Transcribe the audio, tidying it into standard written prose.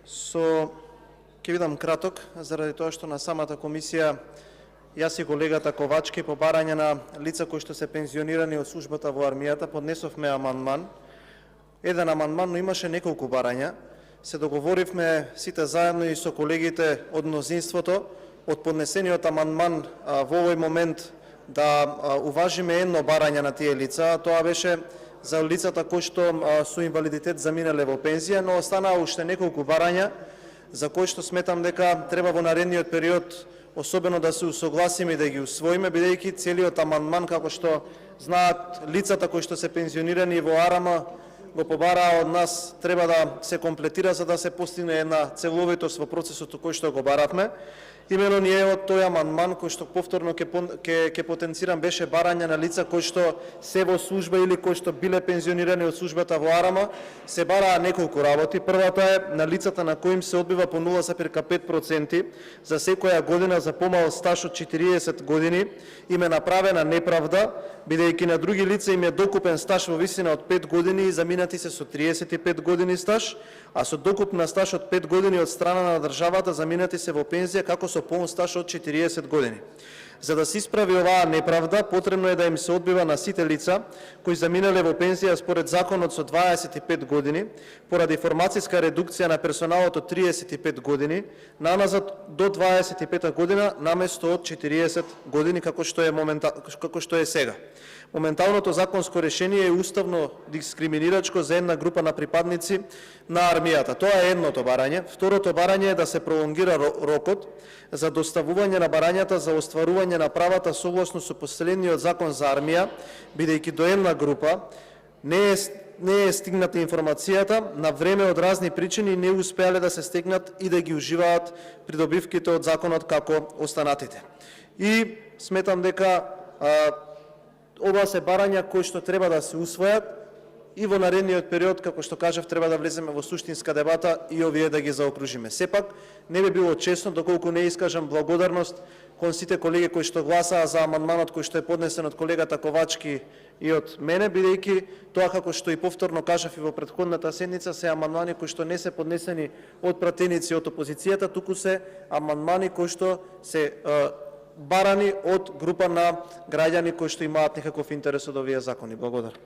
Ќе бидам краток, заради тоа што на самата комисија јас и колегата Ковачки по барање на лица кои што се пензионирани од службата во армијата поднесовме амандман. Еден амандман, но имаше неколку барања. Се договоривме сите заедно и со колегите од мнозинството од поднесениот амандман во овој момент да уважиме едно барање на тие лица. Тоа беше за лицата кои што со инвалидитет заминале во пензија, но останаа уште неколку барања за кои што сметам дека треба во наредниот период особено да се усогласиме и да ги усвоиме, бидејќи целиот амандман, како што знаат лицата кои што се пензионирани во АРМ, го побараа од нас, треба да се комплетира за да се постигне една целовитост во процесот кој што го баравме. Именно ние од тој амандман кој што повторно ќе потенцирам беше барање на лица кои што се во служба или кои што биле пензионирани од службата во АРМ, се бараа неколку работи. Првата е на лицата на кои им се одбива по 0,5% за секоја година за помал стаж од 40 години, им е направена неправда, бидејќи на други лица им е докупен стаж во висина од 5 години и заминати се со 35 години стаж, а со докупна стаж од 5 години од страна на државата заминати се во пензија како со полн стаж од 40 години. За да се исправи оваа неправда, потребно е да им се одбива на сите лица кои заминале во пензија според законот со 25 години, поради формацијска редукција на персоналот од 35 години, наназад до 25 година наместо од 40 години како што е сега. Моменталното законско решение е уставно дискриминирачко за една група на припадници на армијата. Тоа е едното барање. Второто барање е да се пролонгира рокот за доставување на барањата за остварување на правата согласно со последниот закон за армија, бидејќи до една група не е стигната информацијата на време од разни причини не успеале да се стегнат и да ги уживаат придобивките од законот како останатите. И сметам дека ова се барања кои што треба да се усвојат и во наредниот период, како што кажав, треба да влеземе во суштинска дебата и овие да ги заокружиме. Сепак, не би било честно доколку не искажам благодарност кон сите колеги кои што гласаа за амандманот кој што е поднесен од колегата Ковачки и од мене, бидејќи тоа, како што и повторно кажав и во претходната седница, се амандмани кои што не се поднесени од пратеници од опозицијата, туку се амандмани кои што се барани од група на граѓани кои што имаат некаков интерес од овие закони. Благодарам.